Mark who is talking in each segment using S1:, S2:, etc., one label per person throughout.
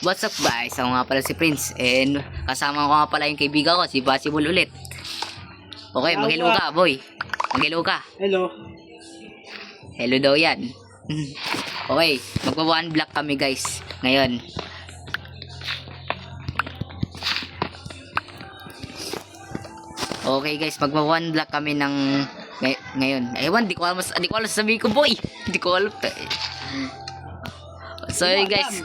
S1: What's up guys? Ako nga pala si Prince and kasama ko nga pala yung kaibigan ko, si Possible ulit. Okay, mag-hello ka boy. Mag-hello ka.
S2: Hello.
S1: Hello daw yan. Okay, magpa-one block kami guys. Ngayon. Okay guys, magpa-one block kami ng ngayon. Ewan, di ko alam sabihin ko boy. Di ko alam. Sorry guys.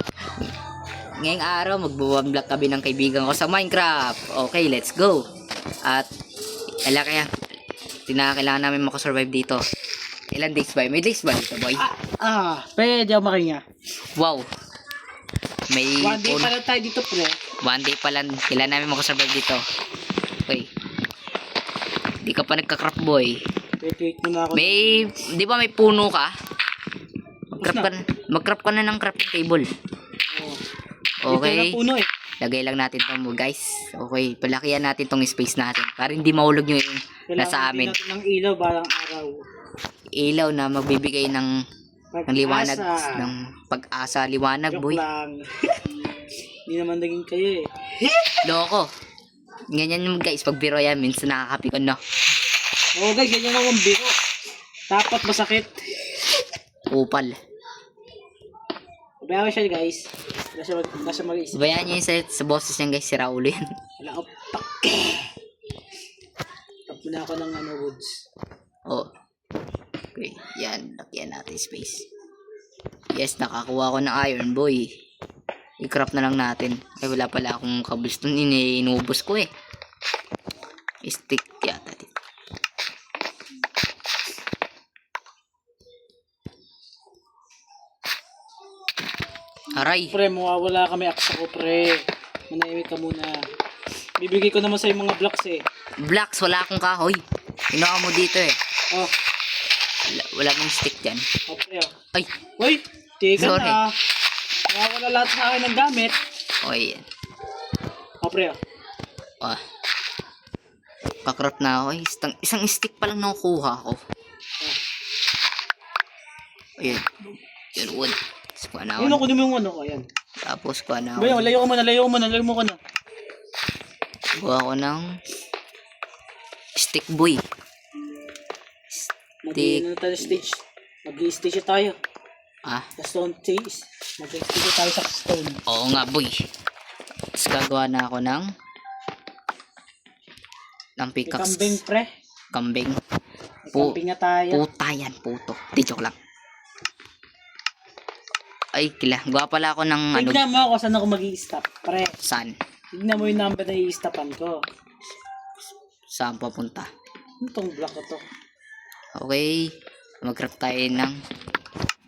S1: Ngayong araw magbo-one block kami ng kaibigan ko sa Minecraft. Okay, let's go. At kailangan namin makasurvive dito. Ilan days ba? May days ba dito, boy?
S2: Pwede ako makinga.
S1: Wow. May
S2: One day pa lang tayo dito, pre.
S1: One day pa lang. Kailangan namin makasurvive dito. Okay. Di ka pa nagka-craft, boy.
S2: Wait muna ako.
S1: Di ba may puno ka? Mag-craft ka na ng crafting table. Okay.
S2: Dito na puno eh.
S1: Lagay lang natin ito mo guys. Okay. Palakihan natin tong space natin. Para hindi mahulog yung nasa amin.
S2: Kailangan natin ng ilaw balang araw.
S1: Ilaw na magbibigay ng liwanag.
S2: Pag-asa.
S1: Ng pag-asa. Liwanag,
S2: Joke
S1: boy.
S2: lang. Hindi naman naging kayo eh.
S1: Loko. Ganyan yung guys. Pag biro yan, minsan nakakapikon na.
S2: Oo guys, ganyan ako ang biro. Dapat masakit.
S1: Upal.
S2: Pabayaan siya guys. Nasa mag-isip.
S1: Bayan niya yung sa boses niya guys. Si Raulo yan.
S2: Wala ako pak. Tap na ako ng woods.
S1: Oh. Okay. Yan. Lakyan natin space. Yes, nakakuha ko ng iron, boy. I-craft na lang natin. Ay, wala pala akong cobblestone. Inubos ko eh. Stick yata dito. Aray.
S2: Pre, mawawala kami aksa ko, pre. Manahimik ka muna. Bibigay ko naman sa'yo mga blocks eh.
S1: Blocks, wala akong kahoy. Kinuha mo dito eh.
S2: Oh,
S1: Wala mong stick dyan.
S2: pre.
S1: Ay.
S2: Uy, tiga
S1: Sorry.
S2: na. Mawawala lahat sa akin ng gamit.
S1: Okay.
S2: Pre.
S1: Ah. Kakrap na ako. Isang stick pa lang nakukuha ko. Ayun. Yun, wood. Tapos kuha na ako.
S2: Yun ako naman yung ayan.
S1: Tapos kuha na ako.
S2: Bayan, layo mo ka na.
S1: Kuha ko ng stick boy.
S2: Mag-i-ano tayo stage. Mag-i-stage tayo.
S1: Ah.
S2: Sa stone stage. Mag-i-stage tayo sa stone.
S1: Oo nga boy. Tapos gagawa na ako ng
S2: May
S1: pickaxe.
S2: kambing, pre.
S1: Kambing.
S2: May kambing na tayo.
S1: Puta yan, puto. Di joke lang. Ay, gawa pala ako ng
S2: Tignan mo ako saan ako mag-i-stop, pre.
S1: Saan?
S2: Tignan mo yung number na i-stopan ko.
S1: Saan papunta?
S2: Itong block ko to.
S1: Okay. Mag-craft tayo ng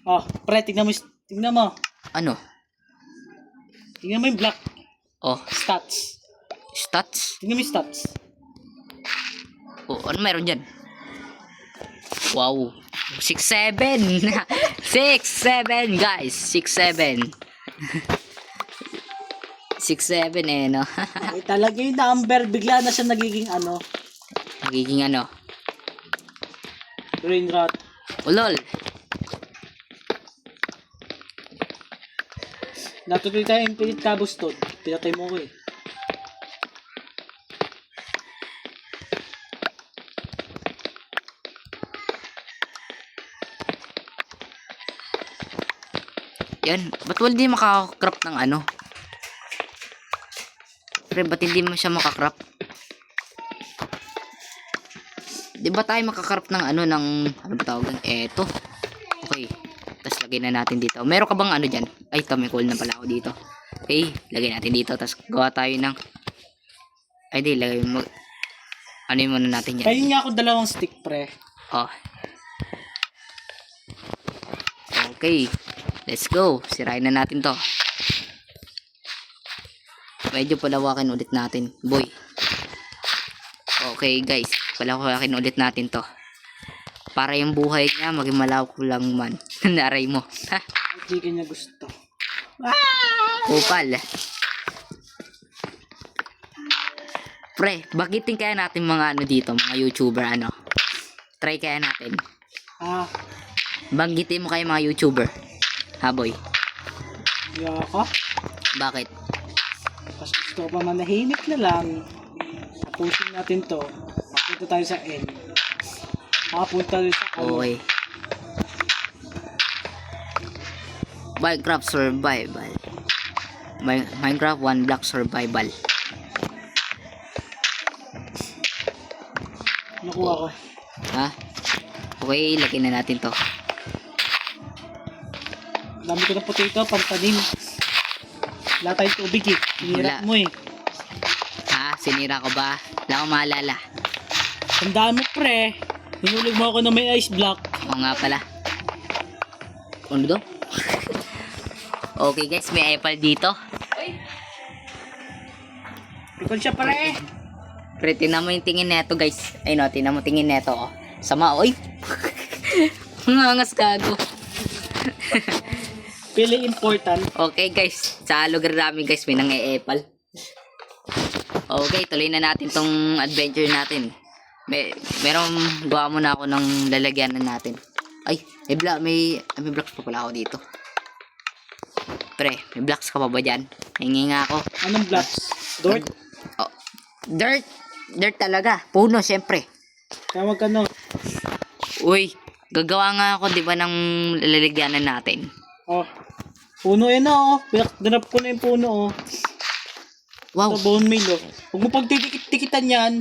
S2: Oh, pre, tignan mo.
S1: ano?
S2: Tignan mo yung block.
S1: Oh,
S2: Stats.
S1: stats.
S2: Tignan mo yung stats.
S1: Oh, ano meron dyan? Wow. 6-7. 6-7 guys. 6-7. 6-7 eh, no?
S2: Ay, talaga yung number, bigla na siya nagiging
S1: Nagiging ano?
S2: brain rot.
S1: Ulol.
S2: Natuloy tayo infinite cobblestone. Pinatay mo ko eh.
S1: Yan. Ba't wala di makakrap ng ano? Pre, ba't hindi mo siya makakrap? Di ba tayo makakrap ng ano ba tawag yan? Eto. Okay. Tapos lagay na natin dito. Meron ka bang ano dyan? Ay, ito may coal na pala ako dito. Okay. Lagay natin dito. Tapos gawa tayo ng ay di, lagay mo. Ano yung muna natin yan?
S2: Kaya nga ako 2 stick, pre.
S1: Oh. Okay. Let's go. Sirain na natin to. Medyo palawakin ulit natin. Boy. Okay guys. Palawakin ulit natin to. Para yung buhay niya maging malawak lang man. Naray mo. Ha?
S2: Hindi kanya gusto.
S1: Upal. Pre, bagitin kaya natin mga ano dito. Mga YouTuber ano. Try kaya natin. Banggitin mo kayo mga YouTuber. Ha boy?
S2: Yaka?
S1: Bakit?
S2: Tapos gusto ko pa manahimik na lang. Tapusin natin to. Mapunta tayo sa N. Makapunta tayo sa ano.
S1: Okay. Minecraft Survival. Minecraft 1 block survival.
S2: Nakuha ko.
S1: Ha? Okay, lagyan na natin to.
S2: Dami ko ng potato, pantanim. Wala tayong tubig eh. Hinirap
S1: Wala.
S2: mo eh.
S1: Ha? Sinira ko ba? Wala akong maalala.
S2: Tandaan mo pre. Hinulog mo ako na may ice block.
S1: Oo nga pala. Ano daw? Okay guys, may apple dito.
S2: Pikon siya pre.
S1: Pre, tinan mo yung tingin neto guys. Ay no, tinan mo tingin neto oh. Sama, oy. Mangangas gago.
S2: Pili important.
S1: Okay guys, sa lugar namin guys, may nang-e-apple. Okay, tuloy na natin tong adventure natin. Meron gawa muna ako ng lalagyanan natin. Ay, may blocks pa pala ako dito. Pre, may blocks ka pa ba dyan? Hingi nga ako.
S2: Anong blocks? Dirt?
S1: Oh, dirt. Dirt talaga. Puno, syempre.
S2: Tawag ka no.
S1: Uy, gagawa nga ako, di ba, ng lalagyanan natin.
S2: Oh. Puno yan oh. Dinap ko na yung puno oh.
S1: Wow.
S2: Sa bone meal oh. Huwag mo pagdidikit-dikitan yan.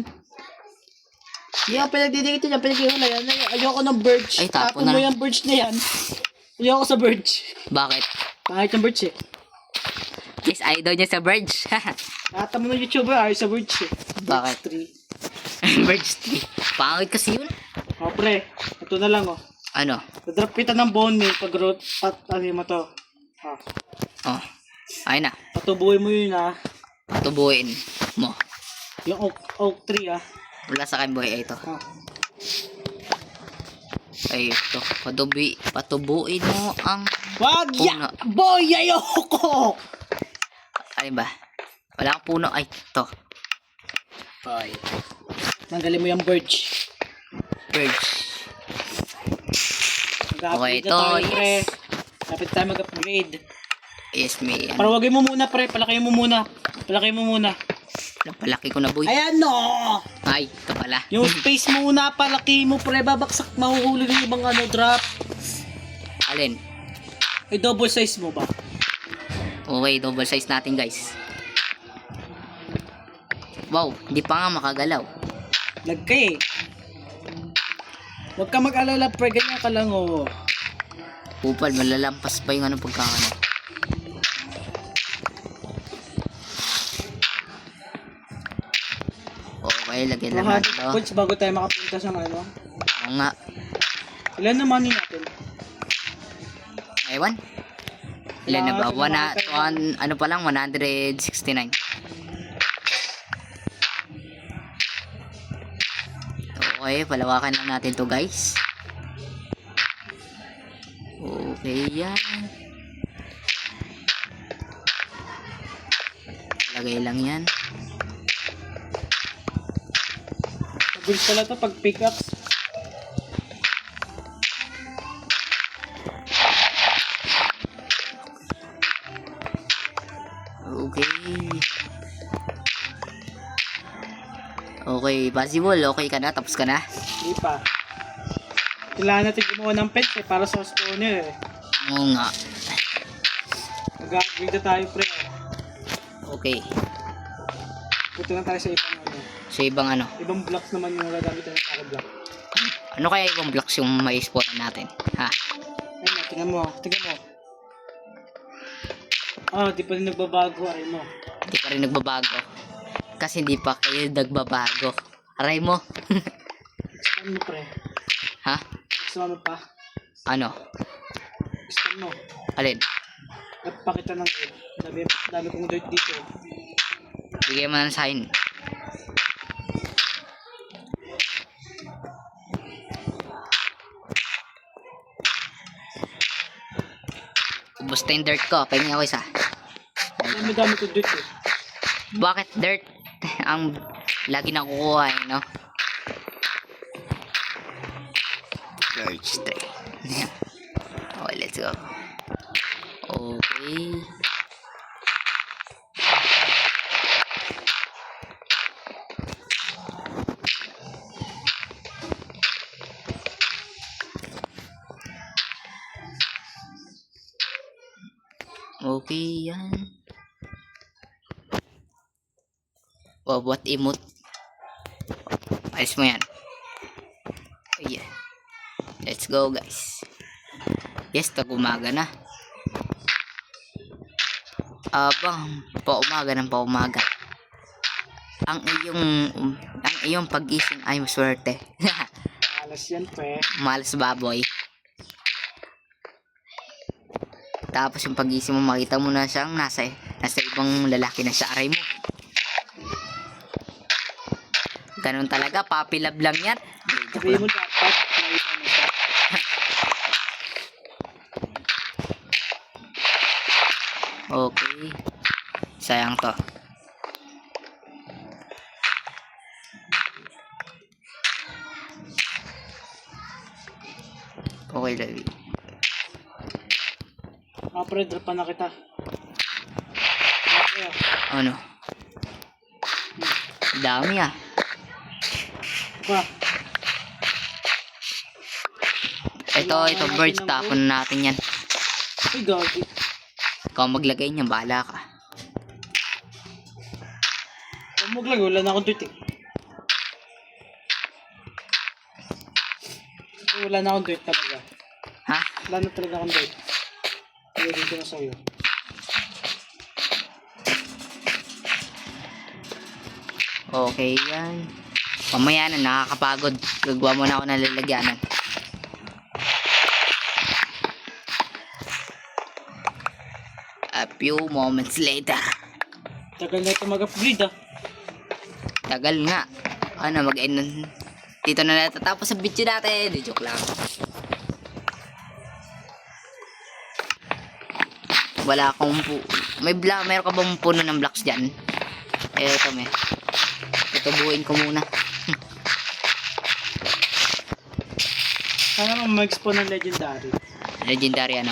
S2: Hindi ako pinagdidikitan yan. Pinagdiwala yan. Ayoko ng birch.
S1: Ay, tapo
S2: Tapon
S1: na.
S2: mo yung birch na yan. Ayoko sa birch.
S1: Bakit?
S2: Kahit yung birch eh.
S1: Yes, ayaw niya sa birds.
S2: Lahat mo ng YouTuber ayaw sa birch eh.
S1: Bakit?
S2: Birch
S1: Birds tree. Pangit kasi yun.
S2: tree. Oh pre. Ito na lang oh.
S1: Ano?
S2: Drop kita ng bone meal pag growth. Ano mo to. Ah.
S1: Oh, ayun na.
S2: Patubuhin mo yun ah.
S1: Patubuin mo.
S2: Yung oak tree ah.
S1: Wala sa akin boy, ay ito.
S2: Ah.
S1: Ay ito. Patubuin mo ang
S2: Wag
S1: puno.
S2: ya! Boy! Ayoko!
S1: Ay ba? Wala kang puno. Ay, ito.
S2: Boy. Tanggalin mo yung birch.
S1: Birds.
S2: Mag-upgrade
S1: ito,
S2: na tayo,
S1: yes.
S2: pre. Kapit tayo mag-upgrade.
S1: Yes, may ano.
S2: Parawagin mo muna, pre. Palaki mo muna. Palaki mo muna.
S1: Palaki ko na boy.
S2: Ayan, no!
S1: Ay, ito pala.
S2: Yung space mo muna, palaki mo, pre. Babaksak, mahuhuli ng ibang ano, drop.
S1: Alin?
S2: Ay, double size mo ba?
S1: Okay, double size natin guys. Wow, hindi pa nga makagalaw.
S2: Lag ka eh. Huwag ka mag-alala, pre. Ganyan ka lang, oh.
S1: Upal, malalampas pa yung ano pagkakano. Okay, lagyan lang natin
S2: 200
S1: to.
S2: points bago tayo makapunta sa ano.
S1: Oo nga.
S2: Ilan na money natin?
S1: Ewan. Ilan na ba?
S2: Wala,
S1: Ano pa lang, 169. Okay, palawakan lang natin to guys. Okay, yan. Lagay lang yan.
S2: Mabilis pala to pag pickups.
S1: Okay. Okay, possible. Okay ka na? Tapos ka na?
S2: Hindi pa. Kailangan natin gumawa ng pets eh, para sa spawner eh.
S1: Oo nga.
S2: Mag-upgrade na tayo pre.
S1: Okay.
S2: Punta na tayo sa ibang ano.
S1: So, ibang ano?
S2: Ibang blocks naman yung gagamit ng para block.
S1: Ano kaya ibang blocks yung may spawnan natin? Ha?
S2: Ayun na, tingnan mo. Tingnan mo. Ah, di pa rin nagbabago. Ayun mo.
S1: Hindi pa rin nagbabago. Kasi hindi pa kayo nagbabago. Aray mo.
S2: Expand mo pre.
S1: Ha?
S2: Expand mo pa.
S1: Ano?
S2: Expand mo.
S1: Alin?
S2: Nagpakita ng dirt. Dami kong dirt dito.
S1: Bigyan mo na ng sign. Ubus na yung dirt ko. Pahingin ako isa.
S2: Dami kong dirt eh.
S1: Bakit dirt? Ang lagi nakukuha eh, no? Birch tree. Okay, let's go. Okay. Okay, yan. Oh, what emote? Ayos mo yan. Oh, yeah. Let's go, guys. Yes, umaga na. Abang, paumaga ng paumaga. Ang iyong pag-gising ay maswerte.
S2: Alas yan, pre.
S1: Malas baboy. Tapos yung pag-gising mo, makita mo na siyang nasa ibang lalaki na sa aray mo. Ganun talaga, puppy love lang yan.
S2: Sabihin mo dapat, may ano siya.
S1: Okay. Sayang to. Okay, Lavi.
S2: Pre, drop na kita. Pre,
S1: Ano? Dami ah.
S2: pa.
S1: Ito birds, tapon natin yan.
S2: Ay, gagi.
S1: Ikaw maglagay niya, bahala ka.
S2: Huwag maglag, wala na akong tweet eh. Wala na akong tweet talaga.
S1: Ha?
S2: Wala na talaga akong tweet. Pagiging ko na sa'yo.
S1: Okay yan. Mamaya na, nakakapagod. Gagawa mo na ako ng lalagyanan. A few moments later.
S2: Tagal na ito mag-upgrade ah.
S1: Tagal nga. Ano, mag-end. Dito na natatapos ang video natin. Di joke lang. Wala akong meron ka bang puno ng blocks dyan? Ito may. Ito buuin ko muna.
S2: Sana naman mag-spawn ng legendary.
S1: Legendary ano?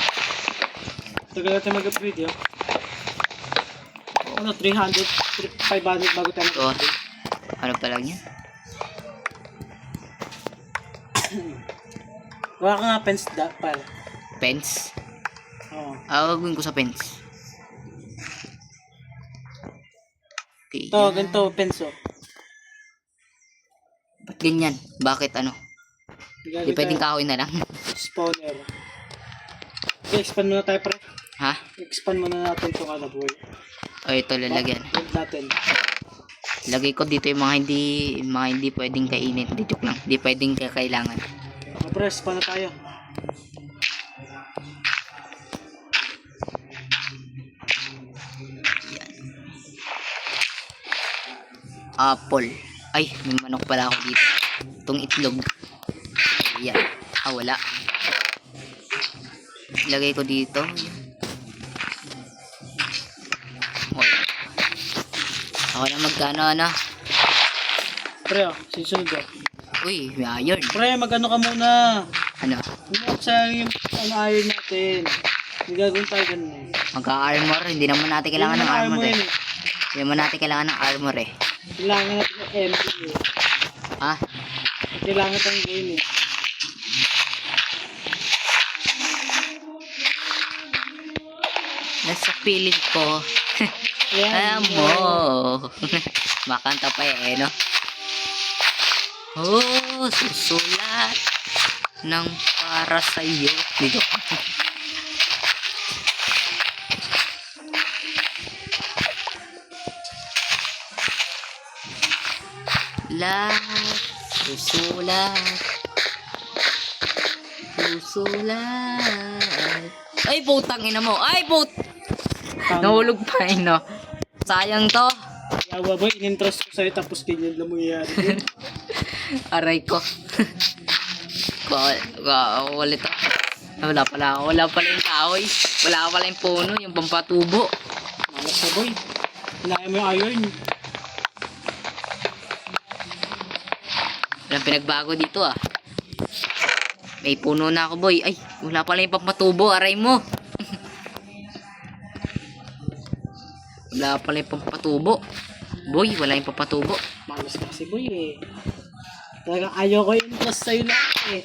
S2: Tagal na ito mag-upgrade yun. Ano, 300, 500 bago tayo
S1: Ito.
S2: mag-upgrade.
S1: Ano pa lang yan?
S2: Wala ka nga pens pal.
S1: Pens?
S2: Oo.
S1: Gagawin ko sa pens. Okay,
S2: Ito,
S1: yan.
S2: ganito, pens oh.
S1: Ba't ganyan? Bakit ano? Di pwedeng kahoy na lang.
S2: Spawner. Okay, expand muna tayo pre.
S1: Ha?
S2: Expand muna natin itong ano boy.
S1: O ito lalagyan.
S2: Build natin.
S1: Lagay ko dito yung mga hindi pwedeng kainin. Di joke lang. Di pwedeng kailangan.
S2: O pre, spawn na tayo.
S1: Apple. Ay, may manok pala ako dito. Itong itlog. Ayan. Wala. Lagay ko dito. Oy. Ako na magkano ano.
S2: Pre, oh, sisunod oh.
S1: Uy, may iron.
S2: Pre, mag-ano ka muna.
S1: Ano?
S2: Huwag sa yung iron natin. Hindi gagawin tayo ganun eh.
S1: Magka-armor. Hindi naman natin kailangan ng armor eh.
S2: eh.
S1: Hindi naman natin kailangan ng armor eh.
S2: Kailangan natin ng MP eh.
S1: Ha?
S2: Kailangan natin game eh.
S1: Nasa piling ko.
S2: Ayan,
S1: Amo. Makanta pa eh, no? Oh, susulat ng para sa'yo. Dito. Lahat susulat. Susulat. Ay, putang ina mo. Ay, nahulog pa eh, no? Sayang to.
S2: Yawa boy, in-interest ko sa'yo tapos ganyan lang mo yari.
S1: Aray ko. Ulit to. Wala pala yung kahoy. Wala pala yung puno, yung pampatubo.
S2: Malas na boy. Kailangan mo yung iron.
S1: Walang pinagbago dito ah. May puno na ako boy. Ay, wala pala yung pampatubo. Aray mo. Wala pala yung pampatubo. Boy, wala yung pampatubo.
S2: Malas na kasi boy eh. Talagang ayaw ko yung interest sa'yo lang eh.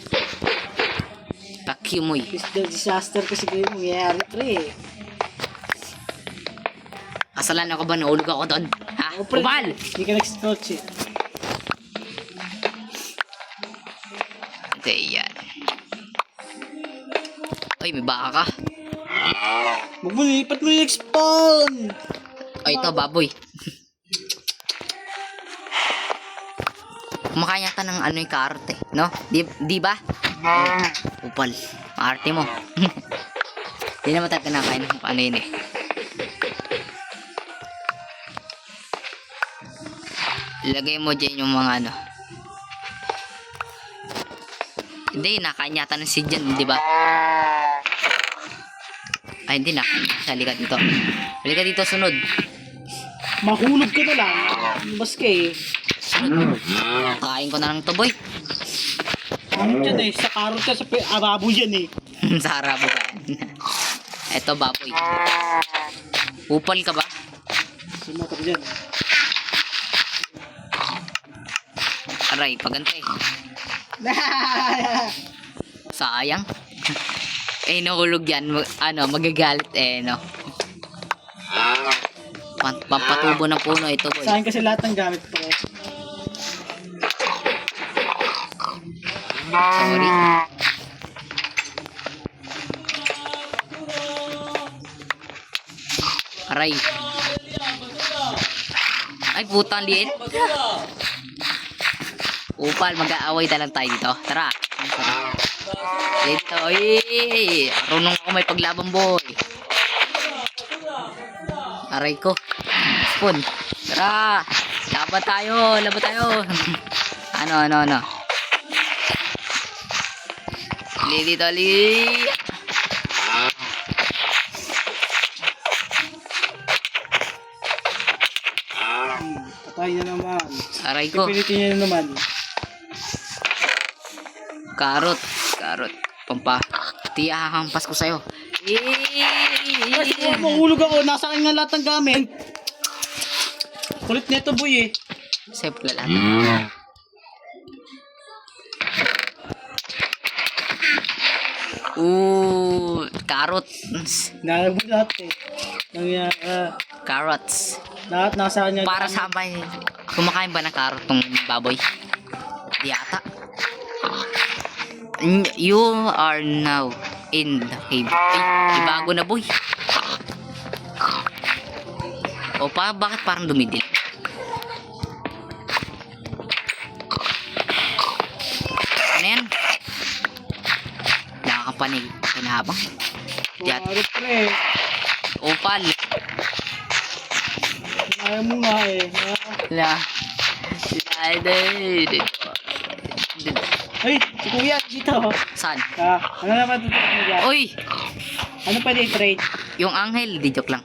S1: Fuck you, moy.
S2: Disaster kasi kayo mangyayari pre eh.
S1: Kasalanan ko ba? Naulog ako doon. Ha?
S2: O, pre,
S1: Upal!
S2: Hindi ka nag-scotch eh.
S1: Ito yan. Ay, may baka ka.
S2: Huwag mo lipat mo yung spawn!
S1: Ay, ito, baboy. Kumakain yata ng ano yung carrot eh. No? Di ba? Upal. Maarte mo. Di naman tayo kinakain ng ano yun eh. Ilagay mo dyan yung mga ano. Hindi, nakain yata ng seed dyan, di ba? Ay, hindi na. Halika dito. Halika dito, sunod.
S2: Mahulog ka na lang. Bas ka eh.
S1: Kain ko na lang to, boy.
S2: Ano dyan eh? Sa karot ka, sa arabo dyan eh.
S1: Sa harabo ka. Eto, baboy. Upal ka ba?
S2: Sa motor dyan.
S1: Aray, pagante. Sayang. Eh, nahulog yan. Magagalit eh, no? Pampatubo ng puno ito, boy.
S2: Sa akin kasi lahat ng gamit ko.
S1: Sorry. Aray. Ay, putang liit. Upal, mag-aaway na lang tayo dito. Tara. Dito, ay. Runong ako may paglaban, boy. Aray ko. Spoon. Tara. Laban tayo. Laban tayo. ano. Li dito, li.
S2: Patay na naman.
S1: Aray ko.
S2: Pipilitin niya na naman.
S1: Karot. Tiyahampas ko sa'yo.
S2: Ay, mahulog ako. Nasa akin nga lahat ng gamit. Kulit neto, boy eh.
S1: Save ka lahat. Carrot.
S2: Nalagod lahat eh.
S1: Carrots.
S2: Lahat nasa kanya.
S1: Para sa abay. Kumakain ba ng carrot tong baboy? Di ata. You are now in the cave. Ay, bago na, boy. O, bakit parang dumidil? Ano yan? Nakakapanig. Pinabang. Diyan.
S2: Kumarot pre.
S1: Opal.
S2: Ayaw mo nga eh. Ay, si kuya, dito.
S1: Saan?
S2: Ano naman ito niya?
S1: Uy!
S2: Ano pwede i-trade?
S1: Yung anghel, di joke lang.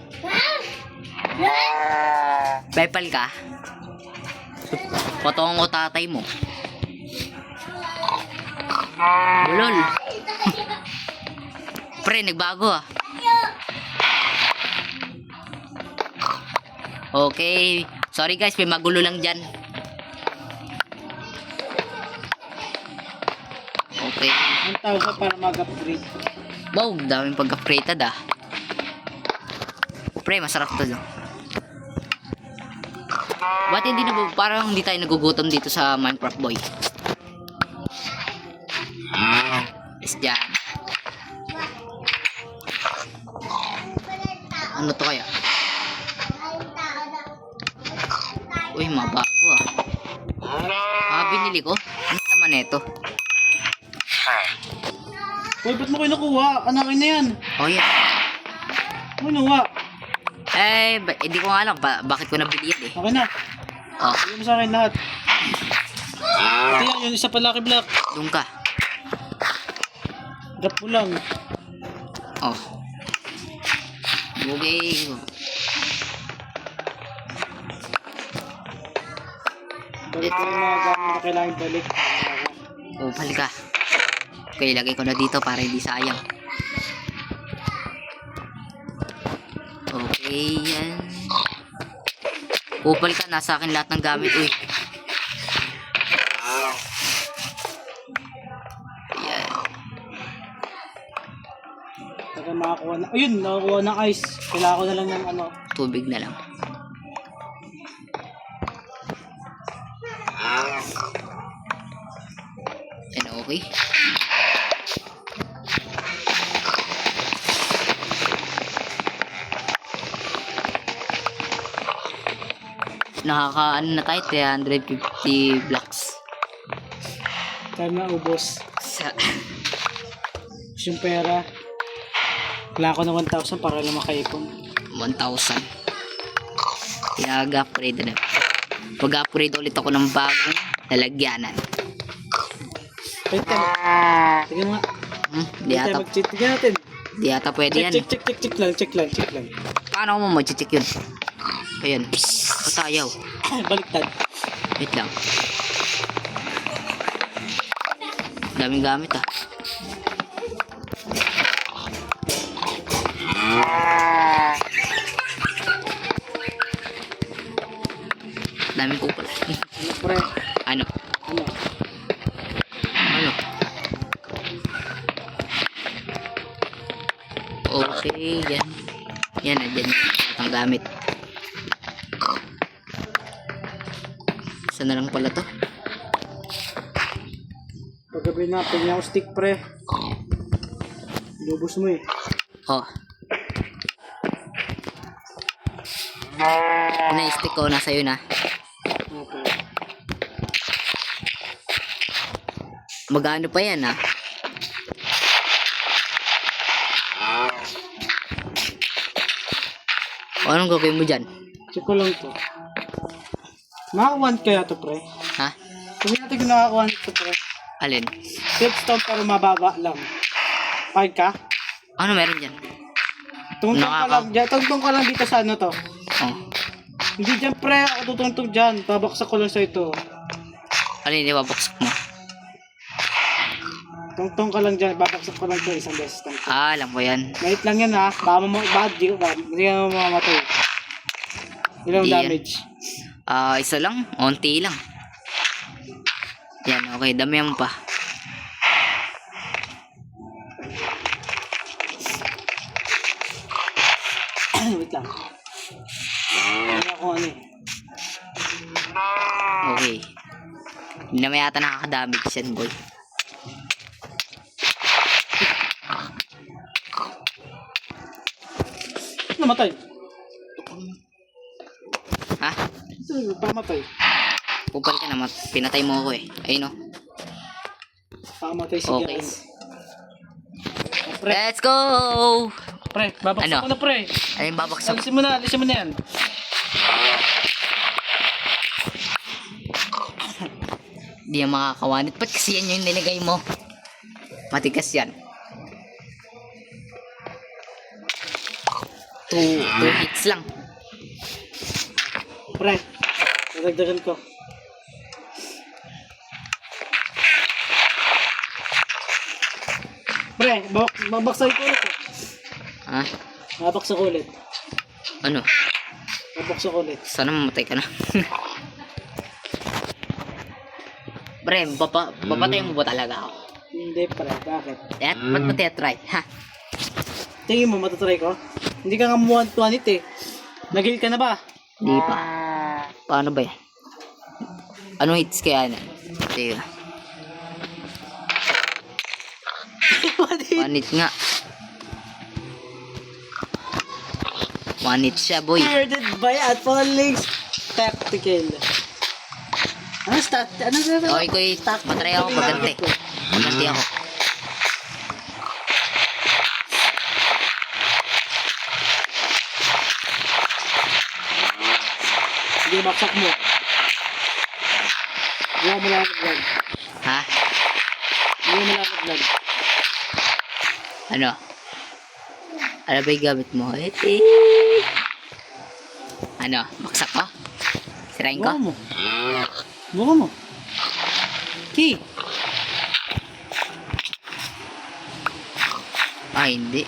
S1: Paypal ka? Potong o tatay mo. Bulol. Pre, nagbago ah. Okay. Sorry guys, may magulo lang dyan. Okay.
S2: Ang tawag ko para mag-upgrade.
S1: Wow, daming pagka-upgraded ah. Pre, masarap to no? Ba't hindi na, parang hindi tayo nagugutom dito sa Minecraft boy? Is dyan. Ano to kaya? Uy, mabago ah. Binili ko. Ano naman ito?
S2: Uy, ba't mo kayo nakuha? Anakin na yan.
S1: Oh yeah.
S2: Ano nakuha?
S1: Hindi ko nga alam bakit ko nabili yan eh.
S2: Okay na.
S1: Oh,
S2: Bigyan mo sa akin lahat. Ito yan, yung isa pa Lucky Block.
S1: doon ka.
S2: Drop mo lang.
S1: Oh. Okay.
S2: Balik ko yung mga gamit na kailangan balik.
S1: Upal ka. Okay, lagay ko na dito para hindi sayang. Okay, yan. Upal ka, nasa akin lahat ng gamit. Uy. Ayan.
S2: Saka nakakuha na. Ayun, nakakuha ng ice. Kailangan ko na lang ng ano.
S1: Tubig na lang. Yan, okay. Nakaka-ano na tayo, 350 blocks.
S2: Time na ubos.
S1: Sa
S2: Yung pera. Kailangan ko ng 1,000 para lang makaipon.
S1: 1,000. Pinag-upgrade na. Pag-upgrade ulit ako ng bagong lalagyanan.
S2: Wait ka. Tingnan mo nga.
S1: Di
S2: Wait tayo
S1: ata,
S2: mag-check. Tingnan natin.
S1: di ata pwede yan.
S2: Check lang.
S1: Paano mo mag-check yun? Ayan. Pasayaw.
S2: Baliktad.
S1: Wait lang. Daming gamit ah. Daming kupal.
S2: Ano pre?
S1: Ano?
S2: Ano?
S1: Ano? Okay, yan. Yan, andyan ang gamit. Saan na lang pala to?
S2: Paggabi na, pagyan ako stick pre. Lubos mo eh.
S1: Oh. Na-stick ko, nasa yun ah.
S2: Okay.
S1: Magano pa yan ah. O, anong gagawin mo dyan?
S2: Check ko lang to. Nakakuha kaya to pre?
S1: Ha?
S2: Sabi natin kung nakakuha to pre.
S1: Alin?
S2: Siltstone pero mababa lang. Pahig ka?
S1: Ano meron dyan?
S2: Tungtong ka lang dyan. Tungtong ka lang dito sa ano to.
S1: Oh.
S2: Hindi dyan pre. Ako tutungtong dyan. Babaksak ko lang sa ito.
S1: Alin, ibabaksak mo?
S2: Tungtong ka lang dyan. Babaksak ko lang ito isang beses lang.
S1: Ah, alam ko yan.
S2: Mait lang yan ha. Hindi ka mamamatay. Ilang
S1: Di yan.
S2: damage.
S1: Ah, isa lang. Onti lang. Yan, okay. Damihan mo pa.
S2: Wait lang. Hindi ako ano eh.
S1: Okay. Hindi naman yata nakakadamage yan, boy.
S2: Namatay.
S1: Ha?
S2: Pamatay.
S1: Kupal ka naman. Pinatay mo ako eh. Ayun o.
S2: Pamatay si
S1: Okay.
S2: Garen. Pre,
S1: Let's go!
S2: pre, babaksak
S1: Ano?
S2: ko na pre.
S1: Ayun, babaksak.
S2: Alisin mo na yan.
S1: Di yan makakawanit. Ba't kasi yan yung nilagay mo? Matigas yan. Two hits lang.
S2: Pre, nadagdagan ko. Pre, babaksak ko ulit.
S1: Ha?
S2: Babaksak ko ulit.
S1: Ano?
S2: Babaksak ko ulit.
S1: Sana mamatay ka na. Pre, papatay mo ba talaga ako?
S2: Hindi pre, bakit?
S1: Ba't ba try? Ha?
S2: Tingin mo, matatry ko? Hindi ka nga muwanit eh. Nag-heal ka na ba?
S1: Di pa. Paano ba yan? Anong hits kaya na? Teka. One-hit nga. One-hit siya, boy.
S2: Bearded by at falling tactical. Ano stat? Ano stat?
S1: Okay, koy. Matry ako, baganti. Baganti ako.
S2: Hindi, baksak mo. Hindi mo malalaglag.
S1: Ha?
S2: Hindi mo malalaglag.
S1: Ano? Ano ba yung gamit mo? Ano? Baksak ko? Sirain ko?
S2: Buka mo. Buka mo. Key.
S1: Ah, hindi.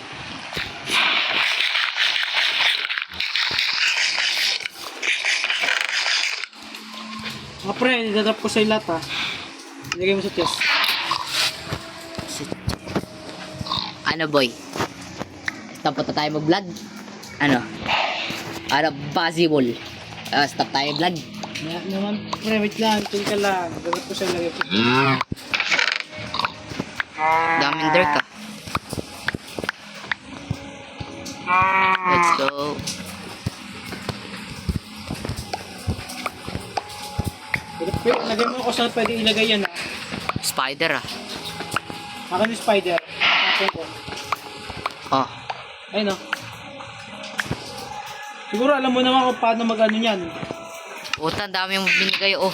S2: Mga pre, dadrop ko sa ilat ha. Ilagay mo sa chest.
S1: Ano, boy? Stop na tayo mag-vlog. Ano? Ano, possible. Stop tayo vlog.
S2: Naman, pre, wait lang. Chill ka lang. Dapat ko siya lagay ko.
S1: Daming dirt ah. Let's go.
S2: Pero lagay mo ako saan pwede ilagay yan ha.
S1: Spider ah.
S2: Akin yung spider. Tapon ko.
S1: Oh.
S2: Ayun o. Siguro alam mo naman kung paano mag-ano yan.
S1: Puta, dami yung binigay oh.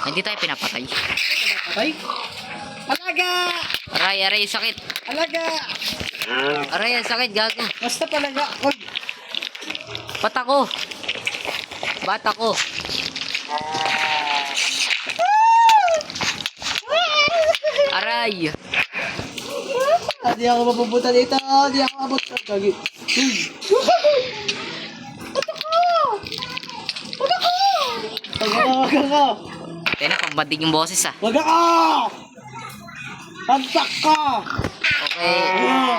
S1: Hindi tayo pinapatay.
S2: Patay? Alaga!
S1: Aray, sakit.
S2: Alaga!
S1: Aray, sakit, gago.
S2: Basta palaga. Oy!
S1: Bata ko. Bata ko. Aray.
S2: Hindi ako mapupunta dito. Hindi ako mapupunta. Gagi. Wag ako!
S1: Tena, pambanding yung boses ah.
S2: Wag ako! Pagtak ka!
S1: Okay.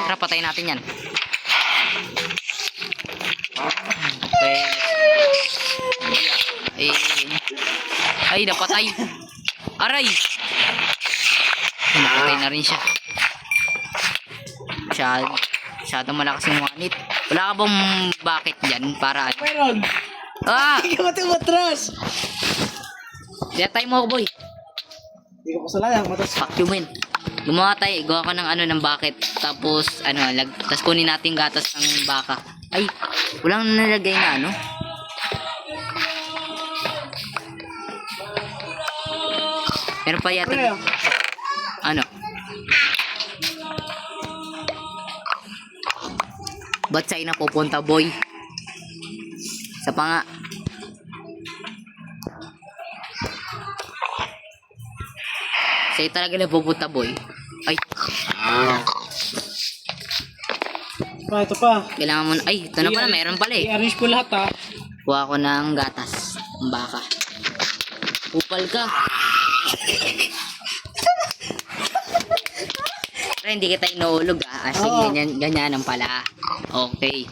S1: Tara, patayin natin yan. Okay. Ay, napatay. Aray! Ay, napatay na rin siya. Masyadong malakas yung wanit. Wala ka bang bakit dyan para ano?
S2: Meron!
S1: Ah!
S2: Hindi ka matimatras!
S1: Diatay mo ako, boy.
S2: Hindi ko kasalanan. Matas.
S1: Fuck you, man. Gumawa tayo, gawa ka ng ano ng bucket. Tapos, ano, tapos kunin natin yung gatas ng baka. Ay, walang nalagay na ano. Meron pa yata.
S2: Pre,
S1: Ano? Ba't sa'yo na pupunta, boy? Sa pa nga. Sa'yo talaga na pupunta, boy. Ay,
S2: ito pa.
S1: kailangan mo na. Ay, ito na pala, meron pala eh.
S2: I-arrange ko lahat ha.
S1: Kuha ko ng gatas. Ng baka. Upal ka. Pero hindi kita inuulog ah. As in,
S2: Oo.
S1: ganyan ang pala. Okay.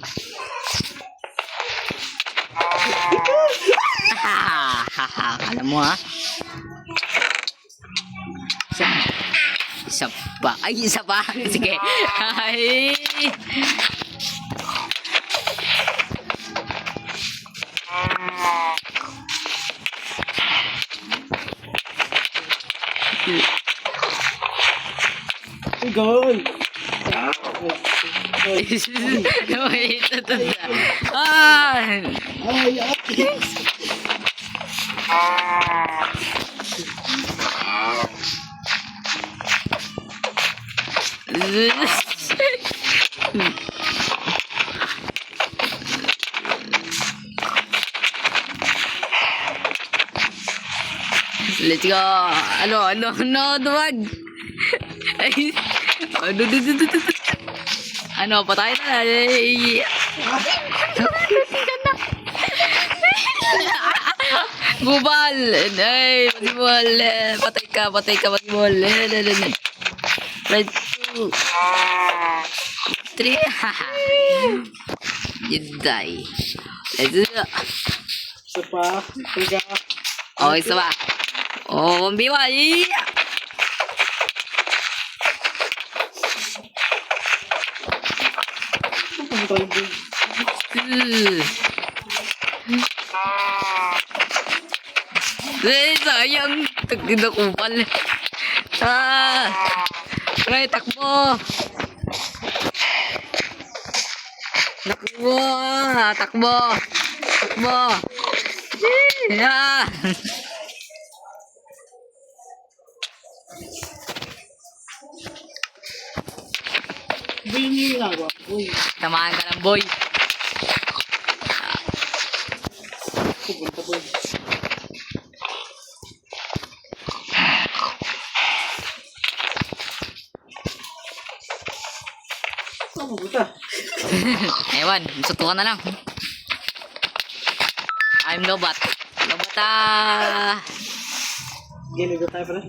S1: Haha, alam mo ha. Isa pa. Ay, isa pa. Sige. Ay.
S2: Goal!
S1: Wait, ito na. Ah!
S2: Ay, ay!
S1: Let's go. Ano, duwag. Ay, ano, patay na. Ay. Bubal. Ay, patibol. Patay ka, patibol. Let's go. 3. You die. Let's go.
S2: Isa pa. Tiga.
S1: Oh, isa ba? Oh, biwa.
S2: Pumunta yung boy.
S1: Sayang. Tagin na kupal. Try, takbo. Takbo. Yeah.
S2: Boy, yung ginagawa. Boy.
S1: Tamahan ka ng boy.
S2: Pupunta boy. Saan pupunta?
S1: Ewan, sutukan na lang. I'm Lobat. Lobata.
S2: Giligo tayo pala.